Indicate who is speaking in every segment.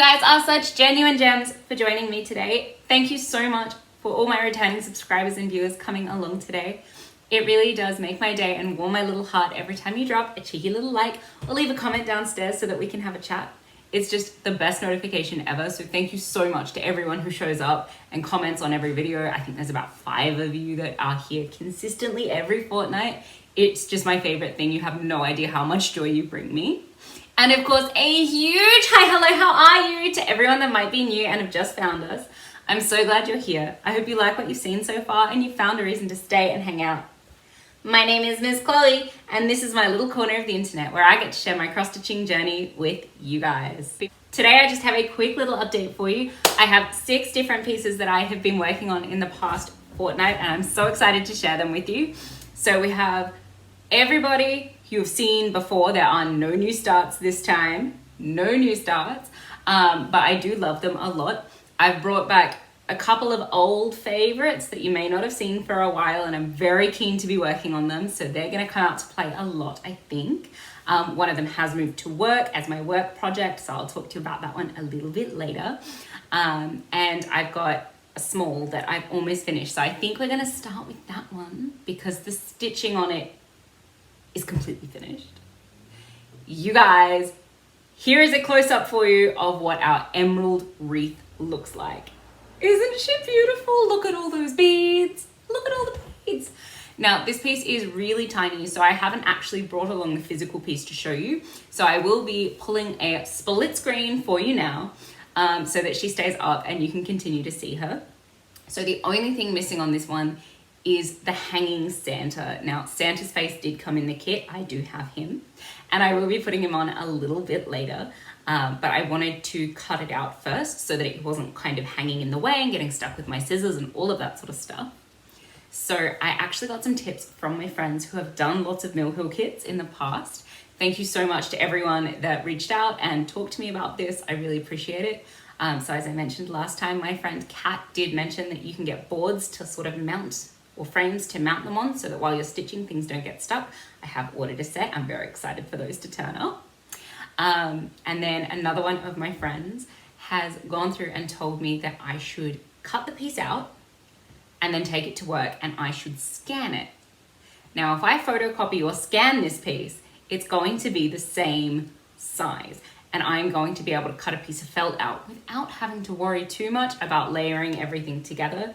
Speaker 1: guys are such genuine gems for joining me today. Thank you so much for all my returning subscribers and viewers coming along today. It really does make my day and warm my little heart every time you drop a cheeky little like or leave a comment downstairs so that we can have a chat. It's just the best notification ever. So thank you so much to everyone who shows up and comments on every video. I think there's about 5 of you that are here consistently every fortnight. It's just my favorite thing. You have no idea how much joy you bring me. And of course, a huge hi, hello, how are you to everyone that might be new and have just found us. I'm so glad you're here. I hope you like what you've seen so far and you found a reason to stay and hang out. My name is Ms. Chloe, and this is my little corner of the internet where I get to share my cross-stitching journey with you guys. Today, I just have a quick little update for you. I have 6 different pieces that I have been working on in the past fortnight, and I'm so excited to share them with you. So we have everybody you've seen before. There are no new starts this time, no new starts, but I do love them a lot. I've brought back a couple of old favorites that you may not have seen for a while, and I'm very keen to be working on them. So they're going to come out to play a lot, I think. One of them has moved to work as my work project, so I'll talk to you about that one a little bit later. And I've got a small that I've almost finished. So I think we're going to start with that one because the stitching on it is completely finished. You guys, here is a close-up for you of what our emerald wreath looks like. Isn't she beautiful? Look at all those beads. Look at all the beads. Now, this piece is really tiny, so I haven't actually brought along the physical piece to show you. So I will be pulling a split screen for you now so that she stays up and you can continue to see her. So the only thing missing on this one is the hanging Santa. Now, Santa's face did come in the kit. I do have him, and I will be putting him on a little bit later. But I wanted to cut it out first so that it wasn't kind of hanging in the way and getting stuck with my scissors and all of that sort of stuff. So I actually got some tips from my friends who have done lots of Mill Hill kits in the past. Thank you so much to everyone that reached out and talked to me about this. I really appreciate it. So as I mentioned last time, my friend Kat did mention that you can get boards to sort of mount, or frames to mount them on so that while you're stitching, things don't get stuck. I have ordered a set. I'm very excited for those to turn up. And then another one of my friends has gone through and told me that I should cut the piece out and then take it to work and I should scan it. Now, if I photocopy or scan this piece, it's going to be the same size, and I'm going to be able to cut a piece of felt out without having to worry too much about layering everything together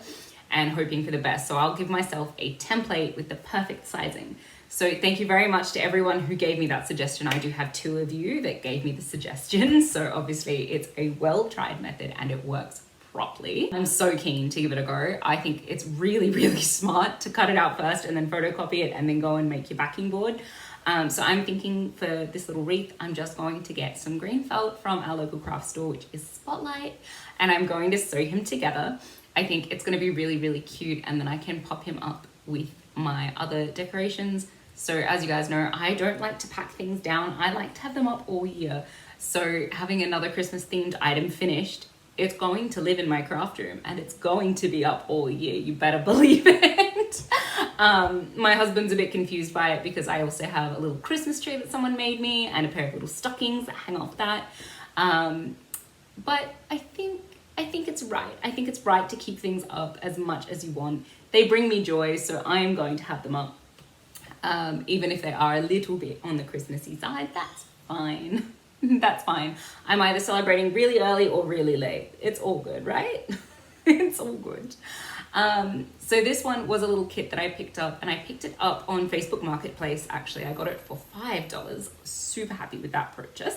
Speaker 1: and hoping for the best. So I'll give myself a template with the perfect sizing. So thank you very much to everyone who gave me that suggestion. I do have 2 of you that gave me the suggestion. So obviously it's a well-tried method and it works properly. I'm so keen to give it a go. I think it's really, really smart to cut it out first and then photocopy it and then go and make your backing board. So I'm thinking for this little wreath, I'm just going to get some green felt from our local craft store, which is Spotlight, and I'm going to sew him together. I think it's going to be really, really cute, and then I can pop him up with my other decorations. So as you guys know, I don't like to pack things down. I like to have them up all year. So having another Christmas themed item finished, it's going to live in my craft room and it's going to be up all year. You better believe it. My husband's a bit confused by it because I also have a little Christmas tree that someone made me and a pair of little stockings that hang off that. But I think it's right. I think it's right to keep things up as much as you want. They bring me joy, so I am going to have them up. Even if they are a little bit on the Christmassy side, that's fine. That's fine. I'm either celebrating really early or really late. It's all good, right? It's all good. So this one was a little kit that I picked up, and I picked it up on Facebook Marketplace. Actually, I got it for $5. Super happy with that purchase.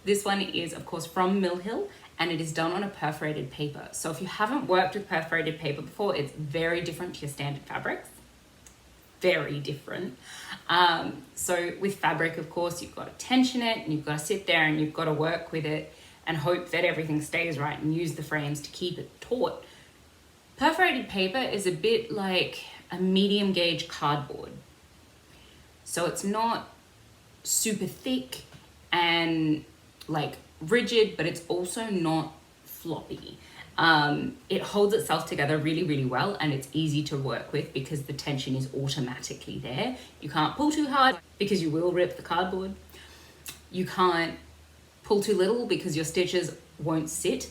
Speaker 1: This one is, of course, from Mill Hill, and it is done on a perforated paper. So if you haven't worked with perforated paper before, it's very different to your standard fabrics. Very different. So with fabric, of course, you've got to tension it and you've got to sit there and you've got to work with it and hope that everything stays right and use the frames to keep it taut. Perforated paper is a bit like a medium gauge cardboard. So it's not super thick and like rigid, but it's also not floppy. It holds itself together really, really well, and it's easy to work with because the tension is automatically there. You can't pull too hard because you will rip the cardboard. You can't pull too little because your stitches won't sit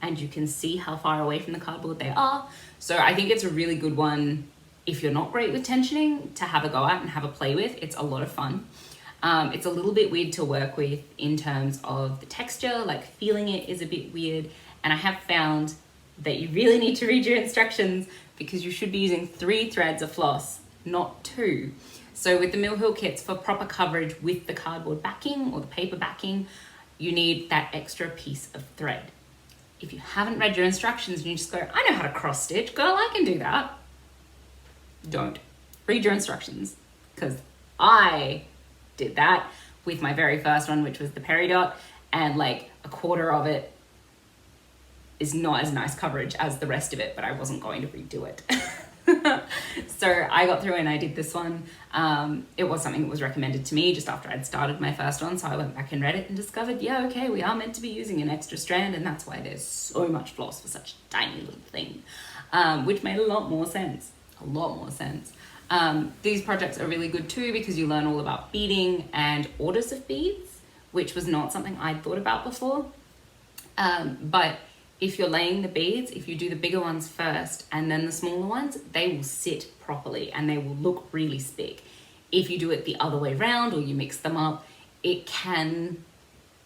Speaker 1: and you can see how far away from the cardboard they are. So I think it's a really good one if you're not great with tensioning to have a go at and have a play with. It's a lot of fun. It's a little bit weird to work with in terms of the texture, like feeling it is a bit weird. And I have found that you really need to read your instructions because you should be using 3 threads of floss, not 2. So with the Mill Hill kits, for proper coverage with the cardboard backing or the paper backing, you need that extra piece of thread. If you haven't read your instructions and you just go, I know how to cross stitch, girl, I can do that. Don't. Read your instructions, because I did that with my very first one, which was the peridot, and like a quarter of it is not as nice coverage as the rest of it, but I wasn't going to redo it. So I got through and I did this one. It was something that was recommended to me just after I'd started my first one. So I went back and read it and discovered, yeah, okay, we are meant to be using an extra strand, and that's why there's so much floss for such a tiny little thing, which made a lot more sense. These projects are really good too because you learn all about beading and orders of beads, which was not something I'd thought about before. But if you're laying the beads, if you do the bigger ones first and then the smaller ones, they will sit properly and they will look really spick. If you do it the other way around or you mix them up, it can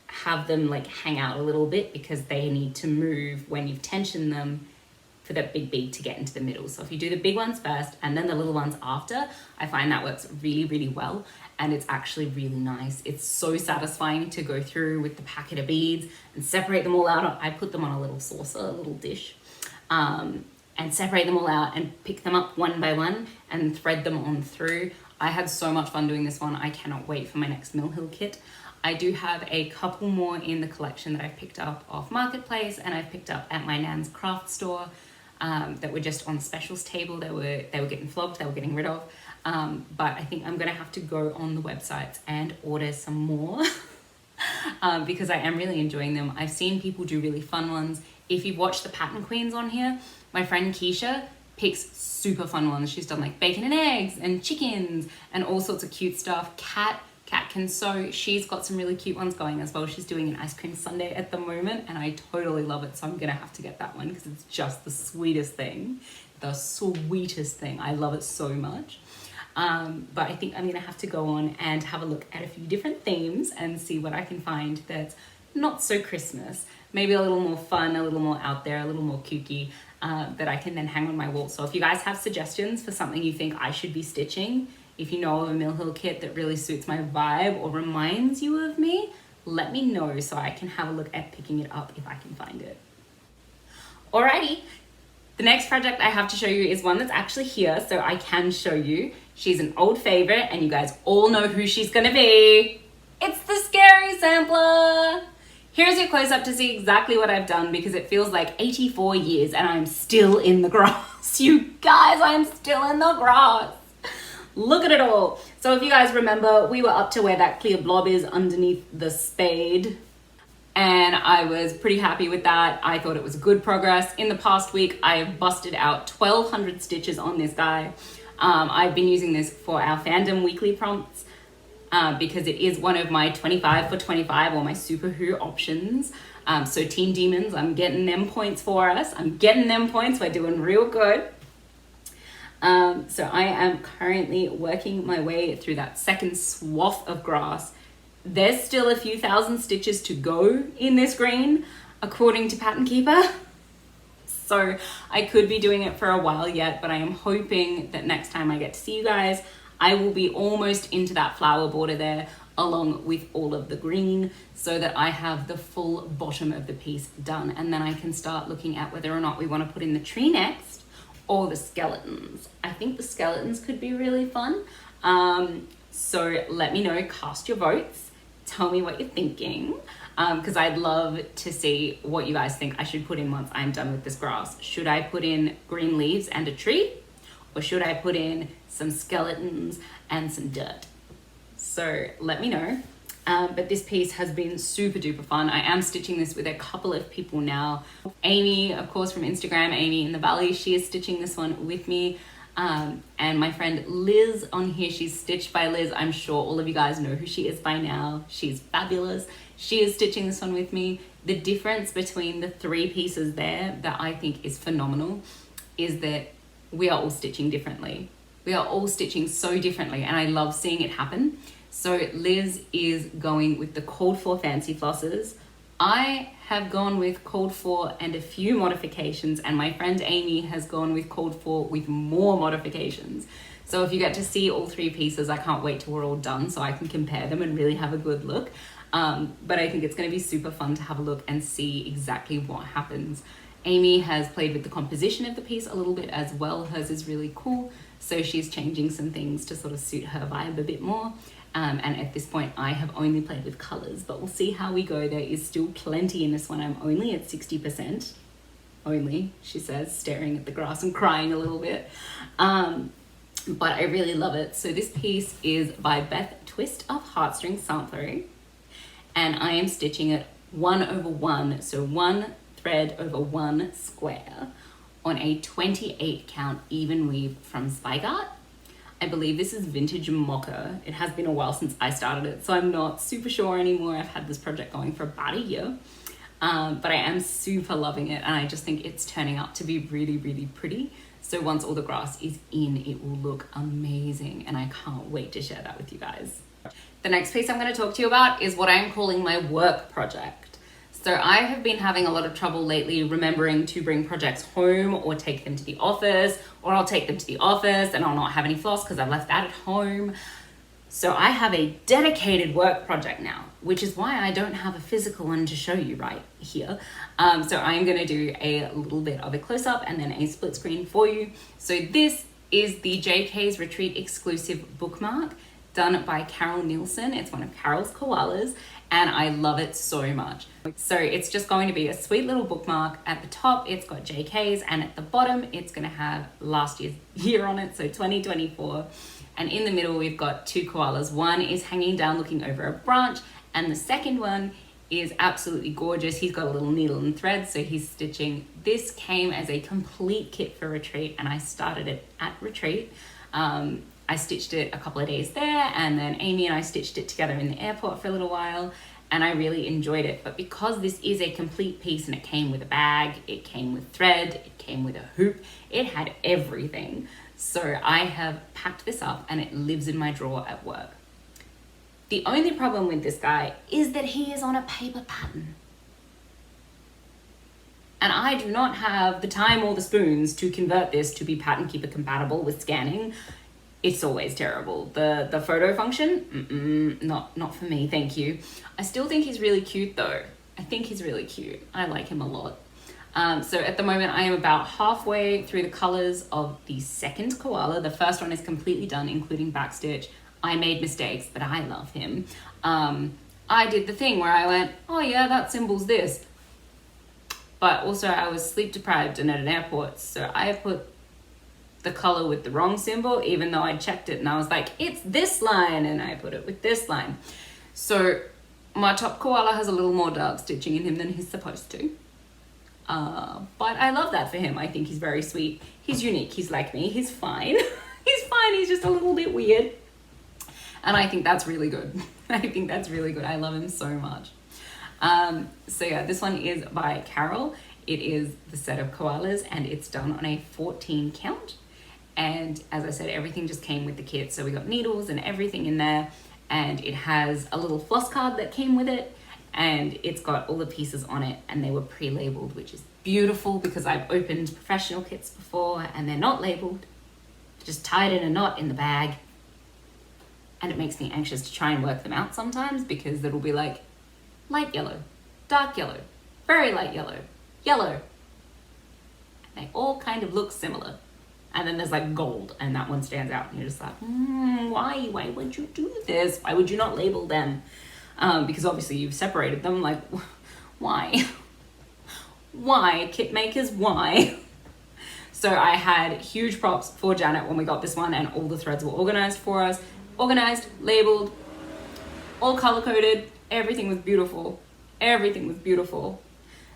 Speaker 1: have them like hang out a little bit because they need to move when you've tensioned them for that big bead to get into the middle. So if you do the big ones first and then the little ones after, I find that works really, really well. And it's actually really nice. It's so satisfying to go through with the packet of beads and separate them all out. I put them on a little saucer, a little dish, and separate them all out and pick them up one by one and thread them on through. I had so much fun doing this one. I cannot wait for my next Mill Hill kit. I do have a couple more in the collection that I've picked up off Marketplace and I've picked up at my nan's craft store that were just on the specials table. They were getting flogged, they were getting rid of. But I think I'm gonna have to go on the websites and order some more because I am really enjoying them. I've seen people do really fun ones. If you've watched the Pattern Queens on here, my friend Keisha picks super fun ones. She's done like bacon and eggs and chickens and all sorts of cute stuff. Kat can sew. She's got some really cute ones going as well. She's doing an ice cream sundae at the moment and I totally love it. So I'm gonna have to get that one because it's just the sweetest thing. The sweetest thing. I love it so much. But I think I'm gonna have to go on and have a look at a few different themes and see what I can find that's not so Christmas, maybe a little more fun, a little more out there, a little more kooky, that I can then hang on my wall. So if you guys have suggestions for something you think I should be stitching, if you know of a Mill Hill kit that really suits my vibe or reminds you of me, let me know so I can have a look at picking it up if I can find it. Alrighty. The next project I have to show you is one that's actually here, so I can show you. She's an old favorite, and you guys all know who she's gonna be. It's the Scary Sampler. Here's your close-up to see exactly what I've done because it feels like 84 years and I'm still in the grass. You guys, I'm still in the grass. Look at it all. So if you guys remember, we were up to where that clear blob is underneath the spade. And I was pretty happy with that. I thought it was good progress. In the past week, I have busted out 1,200 stitches on this guy. I've been using this for our fandom weekly prompts because it is one of my 25 for 25 or my Super Who options. So Team Demons, I'm getting them points for us. I'm getting them points. We're doing real good. So I am currently working my way through that second swath of grass. There's still a few thousand stitches to go in this green, according to Pattern Keeper. So I could be doing it for a while yet, but I am hoping that next time I get to see you guys, I will be almost into that flower border there, along with all of the green, so that I have the full bottom of the piece done. And then I can start looking at whether or not we want to put in the tree next or the skeletons. I think the skeletons could be really fun. So let me know, cast your votes. Tell me what you're thinking, because I'd love to see what you guys think I should put in once I'm done with this grass. Should I put in green leaves and a tree, or should I put in some skeletons and some dirt? So let me know. But this piece has been super duper fun. I am stitching this with a couple of people now. Amy, of course, from Instagram, Amy in the Valley, she is stitching this one with me. And my friend Liz on here, she's Stitched by Liz. I'm sure all of you guys know who she is by now. She's fabulous. She is stitching this one with me. The difference between the 3 pieces there that I think is phenomenal is that we are all stitching differently. We are all stitching so differently, and I love seeing it happen. So Liz is going with the called for fancy flosses. I have gone with called for and a few modifications, and my friend Amy has gone with called for with more modifications. So if you get to see all 3 pieces, I can't wait till we're all done so I can compare them and really have a good look. But I think it's going to be super fun to have a look and see exactly what happens. Amy has played with the composition of the piece a little bit as well. Hers is really cool. So she's changing some things to sort of suit her vibe a bit more. And at this point, I have only played with colors, but we'll see how we go. There is still plenty in this one. I'm only at 60%. Only, she says, staring at the grass and crying a little bit. But I really love it. So this piece is by Beth Twist of Heartstring Samplery. And I am stitching it 1/1. So 1 thread over 1 square on a 28 count even weave from Spike Art. I believe this is vintage mocha. It has been a while since I started it, so I'm not super sure anymore. I've had this project going for about a year, but I am super loving it, and I just think it's turning out to be really, really pretty. So once all the grass is in, it will look amazing, and I can't wait to share that with you guys. The next piece I'm going to talk to you about is what I'm calling my work project. So I have been having a lot of trouble lately remembering to bring projects home or take them to the office, or I'll take them to the office and I'll not have any floss because I've left that at home. So I have a dedicated work project now, which is why I don't have a physical one to show you right here. So I'm going to do a little bit of a close-up and then a split screen for you. So this is the JK's Retreat exclusive bookmark done by Carol Nielsen. It's one of Carol's koalas, and I love it so much. So it's just going to be a sweet little bookmark. At the top, it's got JK's, and at the bottom, it's going to have last year's year on it, so 2024. And in the middle, we've got 2 koalas. One is hanging down looking over a branch, and the second one is absolutely gorgeous. He's got a little needle and thread, so he's stitching. This came as a complete kit for Retreat, and I started it at Retreat. I stitched it a couple of days there, and then Amy and I stitched it together in the airport for a little while, and I really enjoyed it. But because this is a complete piece and it came with a bag, it came with thread, it came with a hoop, it had everything. So I have packed this up and it lives in my drawer at work. The only problem with this guy is that he is on a paper pattern. And I do not have the time or the spoons to convert this to be Pattern Keeper compatible with scanning. It's always terrible. The photo function, not for me, thank you. I still think he's really cute though. I think he's really cute. I like him a lot. So at the moment I am about halfway through the colors of the second koala. The first one is completely done, including backstitch. I made mistakes, but I love him. I did the thing where I went, oh yeah, that symbol's this. But also I was sleep deprived and at an airport, so I put the color with the wrong symbol, even though I checked it and I was like, it's this line, and I put it with this line. So my top koala has a little more dark stitching in him than he's supposed to. But I love that for him. I think he's very sweet. He's unique. He's like me. He's fine. He's fine. He's just a little bit weird. And I think that's really good. I think that's really good. I love him so much. So yeah, this one is by Carol. It is the set of koalas and it's done on a 14 count. And as I said, everything just came with the kit. So we got needles and everything in there, and it has a little floss card that came with it, and it's got all the pieces on it, and they were pre-labeled, which is beautiful because I've opened professional kits before and they're not labeled, just tied in a knot in the bag. And it makes me anxious to try and work them out sometimes because it'll be like light yellow, dark yellow, very light yellow, yellow. They all kind of look similar. And then there's like gold, and that one stands out, and you're just like, why would you do this? Why would you not label them? Because obviously you've separated them, like, why? Why, kit makers, why? So I had huge props for Janet when we got this one, and all the threads were organized for us. Organized, labeled, all color-coded, everything was beautiful. Everything was beautiful.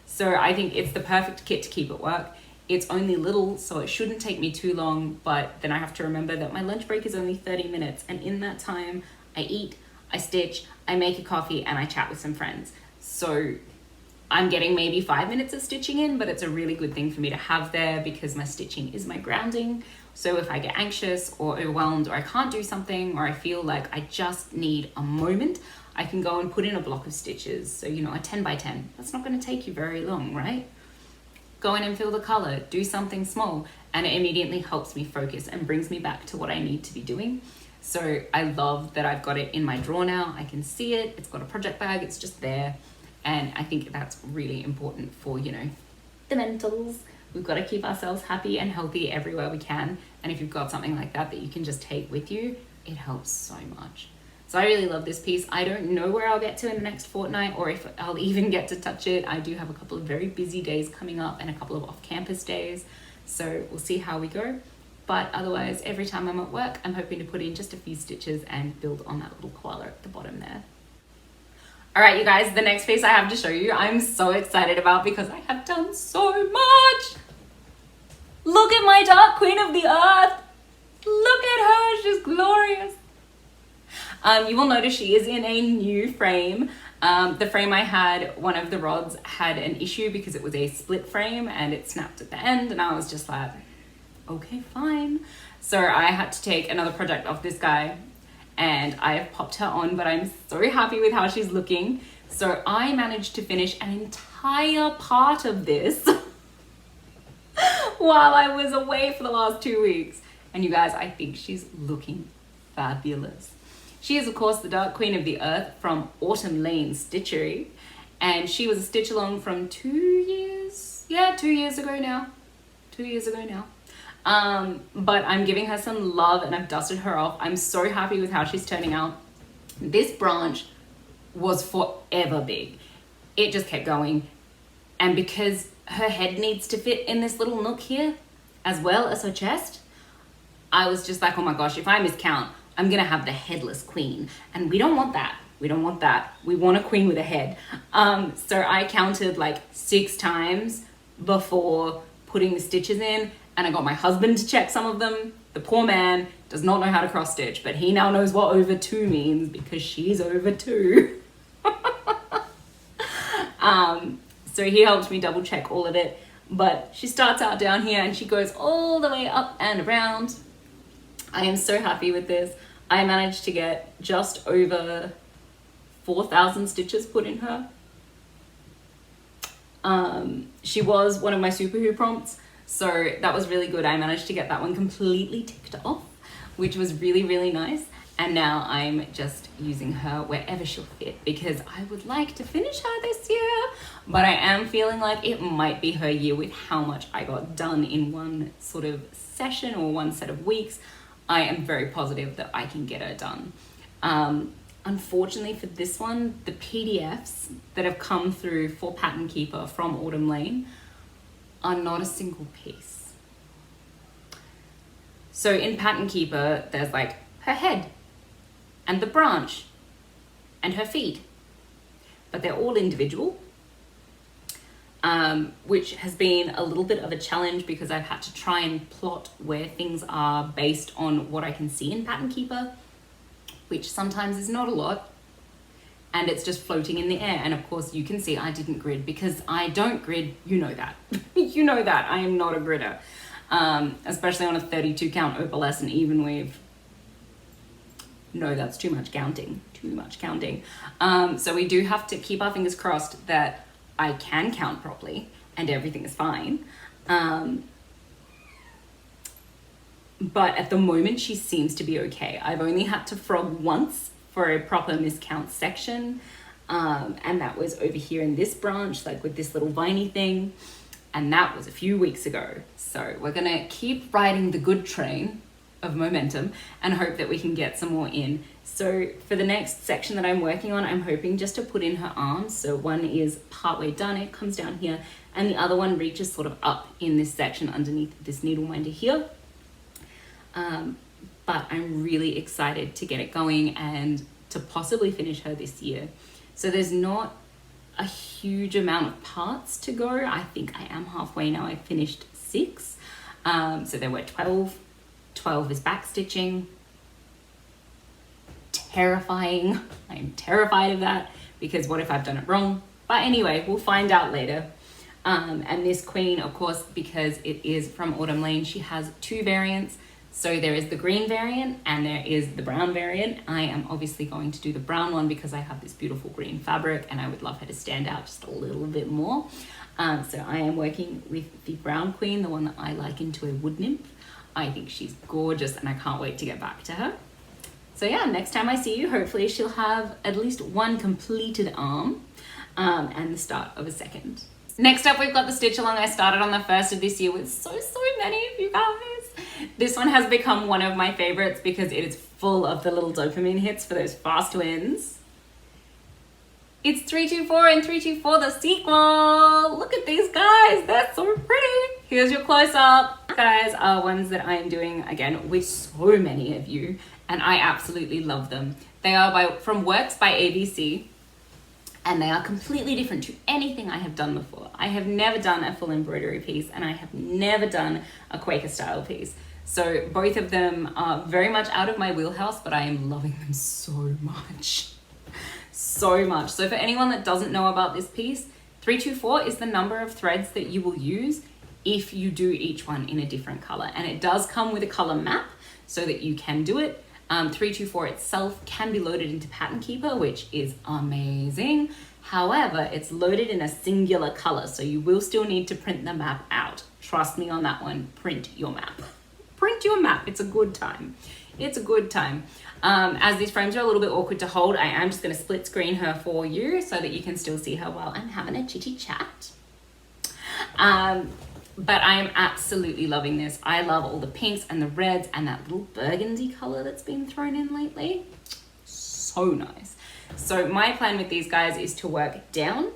Speaker 1: So I think it's the perfect kit to keep at work. it's only little, so it shouldn't take me too long, but then I have to remember that my lunch break is only 30 minutes, and in that time, I eat, I stitch, I make a coffee, and I chat with some friends. So I'm getting maybe 5 minutes of stitching in, but it's a really good thing for me to have there because my stitching is my grounding. So if I get anxious or overwhelmed or I can't do something or I feel like I just need a moment, I can go and put in a block of stitches. So, you know, a 10 by 10, that's not going to take you very long, right? Go in and fill the color, do something small, and it immediately helps me focus and brings me back to what I need to be doing. So I love that I've got it in my drawer now. I can see it, it's got a project bag, it's just there. And I think that's really important for, you know, the mentals. We've got to keep ourselves happy and healthy everywhere we can. And if you've got something like that that you can just take with you, it helps so much. So I really love this piece. I don't know where I'll get to in the next fortnight or if I'll even get to touch it. I do have a couple of very busy days coming up and a couple of off-campus days. So we'll see how we go. But otherwise, every time I'm at work, I'm hoping to put in just a few stitches and build on that little koala at the bottom there. All right, you guys, the next piece I have to show you, I'm so excited about because I have done so much. Look at my Dark Queen of the Earth. Look at her, she's glorious. You will notice she is in a new frame. The frame I had, one of the rods had an issue because it was a split frame and it snapped at the end, and I was just like, okay, fine. So I had to take another project off this guy and I have popped her on, but I'm so happy with how she's looking. So I managed to finish an entire part of this while I was away for the last 2 weeks. And you guys, I think she's looking fabulous. She is, of course, the Dark Queen of the Earth from Autumn Lane Stitchery. And she was a stitch along from 2 years. Yeah, 2 years ago now. 2 years ago now. But I'm giving her some love and I've dusted her off. I'm so happy with how she's turning out. This branch was forever big. It just kept going. And because her head needs to fit in this little nook here, as well as her chest, I was just like, oh my gosh, if I miscount, I'm gonna have the headless queen. And we don't want that. We don't want that. We want a queen with a head. So I counted like 6 times before putting the stitches in, and I got my husband to check some of them. The poor man does not know how to cross stitch, but he now knows what over 2 means because she's over 2. So he helped me double check all of it, but she starts out down here and she goes all the way up and around. I am so happy with this. I managed to get just over 4,000 stitches put in her. She was one of my Super Who prompts, so that was really good. I managed to get that one completely ticked off, which was really, really nice. And now I'm just using her wherever she'll fit because I would like to finish her this year, but I am feeling like it might be her year with how much I got done in one sort of session or one set of weeks. I am very positive that I can get her done. Unfortunately for this one, the PDFs that have come through for Pattern Keeper from Autumn Lane are not a single piece. So in Pattern Keeper, there's like her head and the branch and her feet, but they're all individual, which has been a little bit of a challenge because I've had to try and plot where things are based on what I can see in Pattern Keeper, which sometimes is not a lot, and it's just floating in the air. And of course you can see I didn't grid because I don't grid, you know that. You know that, I am not a gridder, especially on a 32 count opalescent even weave. No, that's too much counting, so we do have to keep our fingers crossed that I can count properly and everything is fine. But at the moment she seems to be okay. I've only had to frog once for a proper miscount section, and that was over here in this branch, like with this little viney thing, and that was a few weeks ago. So we're gonna keep riding the good train of momentum and hope that we can get some more in. So for the next section that I'm working on, I'm hoping just to put in her arms. So one is partway done, it comes down here, and the other one reaches sort of up in this section underneath this needle minder here. But I'm really excited to get it going and to possibly finish her this year. So there's not a huge amount of parts to go. I think I am halfway now. I finished 6. So there were 12. 12 is back stitching. Terrifying. I'm terrified of that because what if I've done it wrong? But anyway, we'll find out later. And this queen, of course, because it is from Autumn Lane, she has 2 variants. So there is the green variant and there is the brown variant. I am obviously going to do the brown one because I have this beautiful green fabric and I would love her to stand out just a little bit more. So I am working with the brown queen, the one that I liken to a wood nymph. I think she's gorgeous and I can't wait to get back to her. So yeah, next time I see you, hopefully she'll have at least 1 completed arm and the start of a second. Next up, we've got the stitch along I started on the 1st of this year with so many of you guys. This one has become one of my favorites because it is full of the little dopamine hits for those fast wins. It's 324 and 324 the sequel. Look at these guys, they're so pretty. Here's your close-up. Guys are ones that I am doing again with so many of you and I absolutely love them. They are from Works by ABC. And they are completely different to anything I have done before. I have never done a full embroidery piece and I have never done a Quaker style piece. So both of them are very much out of my wheelhouse, but I am loving them so much. So much. So for anyone that doesn't know about this piece, 324 is the number of threads that you will use if you do each one in a different color. And it does come with a color map so that you can do it. 324 itself can be loaded into Pattern Keeper, which is amazing. However, it's loaded in a singular color, so you will still need to print the map out. Trust me on that one, print your map. Print your map, it's a good time. It's a good time. As these frames are a little bit awkward to hold, I am just gonna split screen her for you so that you can still see her while I'm having a chitty chat. But I am absolutely loving this. I love all the pinks and the reds and that little burgundy color that's been thrown in lately. So nice. So my plan with these guys is to work down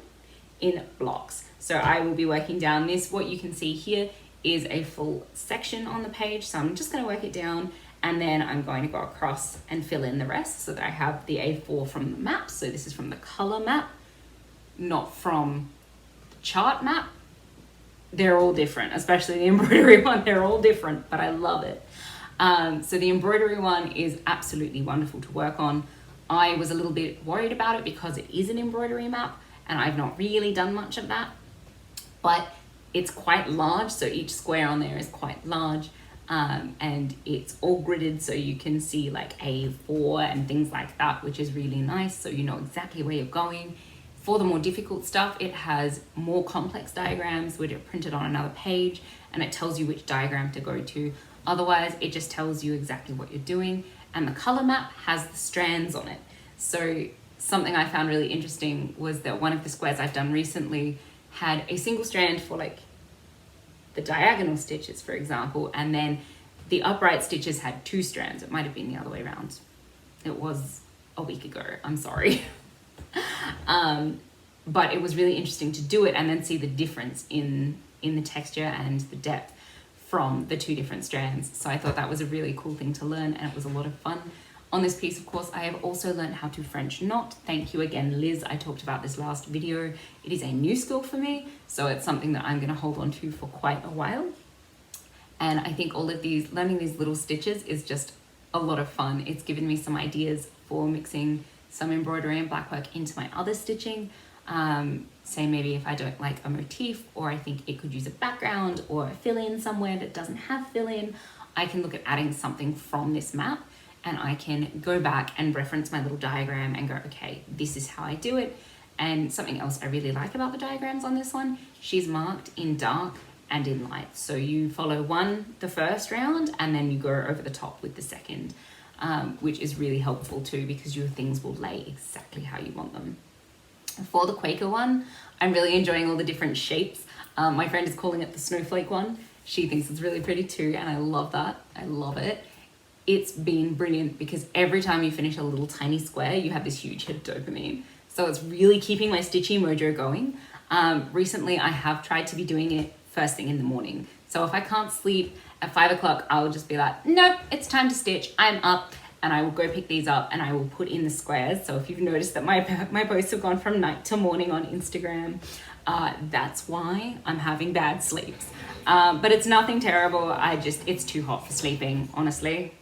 Speaker 1: in blocks. So I will be working down this. What you can see here is a full section on the page. So I'm just gonna work it down and then I'm going to go across and fill in the rest so that I have the A4 from the map. So this is from the color map, not from the chart map. They're all different, especially the embroidery one, they're all different, but I love it. So the embroidery one is absolutely wonderful to work on. I was a little bit worried about it because it is an embroidery map and I've not really done much of that, but it's quite large. So each square on there is quite large and it's all gridded so you can see like A4 and things like that, which is really nice. So you know exactly where you're going. For the more difficult stuff, it has more complex diagrams which are printed on another page and it tells you which diagram to go to. Otherwise, it just tells you exactly what you're doing. And the color map has the strands on it. So something I found really interesting was that one of the squares I've done recently had a single strand for like the diagonal stitches, for example, and then the upright stitches had 2 strands. It might have been the other way around. It was a week ago, I'm sorry. But it was really interesting to do it and then see the difference in the texture and the depth from the 2 different strands. So I thought that was a really cool thing to learn and it was a lot of fun. On this piece, of course, I have also learned how to French knot. Thank you again, Liz. I talked about this last video. It is a new skill for me, so it's something that I'm going to hold on to for quite a while. And I think all of these, learning these little stitches is just a lot of fun. It's given me some ideas for mixing some embroidery and black work into my other stitching. Say maybe if I don't like a motif or I think it could use a background or a fill-in somewhere that doesn't have fill-in, I can look at adding something from this map and I can go back and reference my little diagram and go, okay, this is how I do it. And something else I really like about the diagrams on this one, she's marked in dark and in light. So you follow the first round, and then you go over the top with the second, which is really helpful too, because your things will lay exactly how you want them. For the Quaker one, I'm really enjoying all the different shapes. My friend is calling it the snowflake one. She thinks it's really pretty too, and I love that. I love it. It's been brilliant because every time you finish a little tiny square, you have this huge hit of dopamine. So it's really keeping my stitchy mojo going. Recently, I have tried to be doing it first thing in the morning. So if I can't sleep at 5 o'clock, I will just be like, nope, it's time to stitch. I'm up. And I will go pick these up and I will put in the squares. So if you've noticed that my posts have gone from night to morning on Instagram, that's why I'm having bad sleeps. But it's nothing terrible. It's too hot for sleeping, honestly.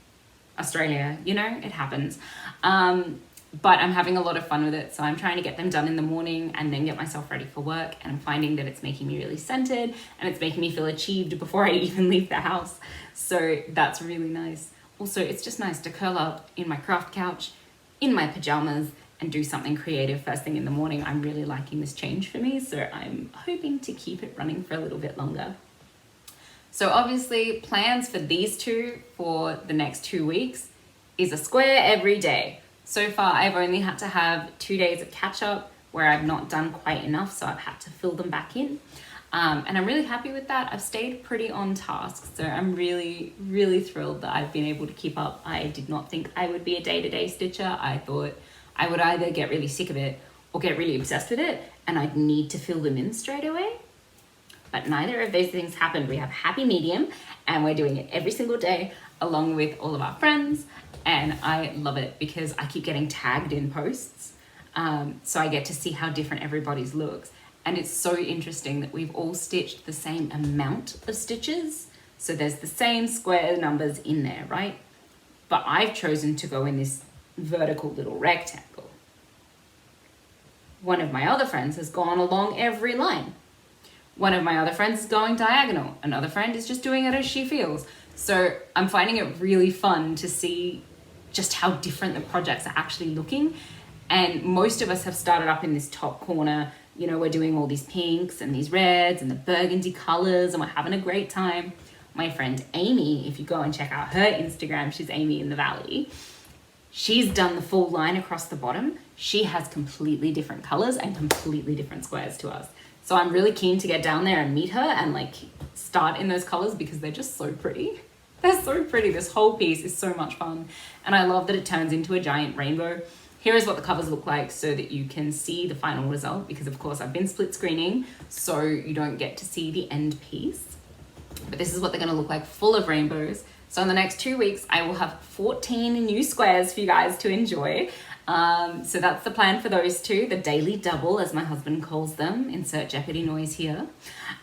Speaker 1: Australia, you know, it happens. But I'm having a lot of fun with it. So I'm trying to get them done in the morning and then get myself ready for work. And I'm finding that it's making me really centered and it's making me feel achieved before I even leave the house. So that's really nice. Also, it's just nice to curl up in my craft couch, in my pajamas, and do something creative first thing in the morning. I'm really liking this change for me. So I'm hoping to keep it running for a little bit longer. So obviously plans for these two for the next 2 weeks is a square every day. So far, I've only had to have 2 days of catch up where I've not done quite enough, so I've had to fill them back in. And I'm really happy with that. I've stayed pretty on task, so I'm really, really thrilled that I've been able to keep up. I did not think I would be a day-to-day stitcher. I thought I would either get really sick of it or get really obsessed with it, and I'd need to fill them in straight away. But neither of those things happened. We have happy medium, and we're doing it every single day along with all of our friends. And I love it because I keep getting tagged in posts. So I get to see how different everybody's looks. And it's so interesting that we've all stitched the same amount of stitches. So there's the same square numbers in there, right? But I've chosen to go in this vertical little rectangle. One of my other friends has gone along every line. One of my other friends is going diagonal. Another friend is just doing it as she feels. So I'm finding it really fun to see just how different the projects are actually looking. And most of us have started up in this top corner. You know, we're doing all these pinks and these reds and the burgundy colors, and we're having a great time. My friend Amy, if you go and check out her Instagram, she's Amy in the Valley. She's done the full line across the bottom. She has completely different colors and completely different squares to us. So I'm really keen to get down there and meet her and like start in those colors because they're just so pretty. They're so pretty. This whole piece is so much fun. And I love that it turns into a giant rainbow. Here is what the covers look like so that you can see the final result, because of course I've been split screening, so you don't get to see the end piece. But this is what they're gonna look like, full of rainbows. So in the next 2 weeks, I will have 14 new squares for you guys to enjoy. So that's the plan for those two, the daily double, as my husband calls them. Insert Jeopardy noise here.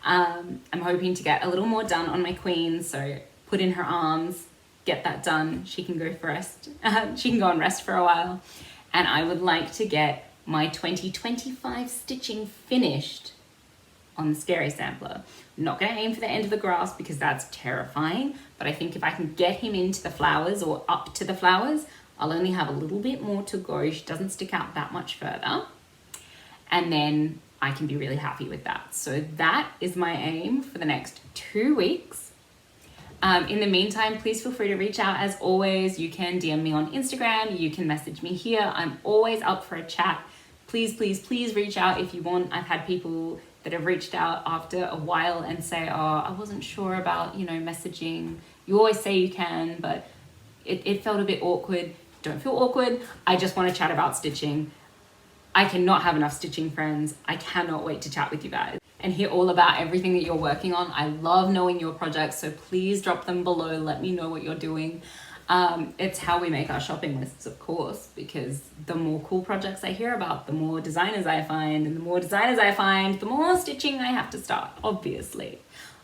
Speaker 1: I'm hoping to get a little more done on my queen, so put in her arms, get that done. She can go for rest. She can go and rest for a while. And I would like to get my 2025 stitching finished on the Scary Sampler. I'm not going to aim for the end of the grass because that's terrifying, but I think if I can get him into the flowers or up to the flowers, I'll only have a little bit more to go. She doesn't stick out that much further. And then I can be really happy with that. So that is my aim for the next 2 weeks. In the meantime, please feel free to reach out. As always, you can DM me on Instagram. You can message me here. I'm always up for a chat. Please, please, please reach out if you want. I've had people that have reached out after a while and say, oh, I wasn't sure about, messaging. You always say you can, but it felt a bit awkward. Don't feel awkward. I just want to chat about stitching. I cannot have enough stitching friends. I cannot wait to chat with you guys and hear all about everything that you're working on. I love knowing your projects, so please drop them below. Let me know what you're doing. It's how we make our shopping lists, of course, because the more cool projects I hear about, the more designers I find, and the more designers I find, the more stitching I have to start, obviously.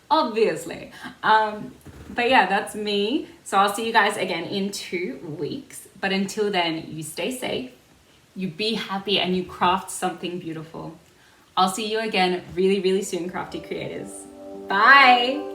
Speaker 1: But yeah, that's me. So I'll see you guys again in 2 weeks. But until then, you stay safe, you be happy, and you craft something beautiful. I'll see you again really, really soon, crafty creators. Bye.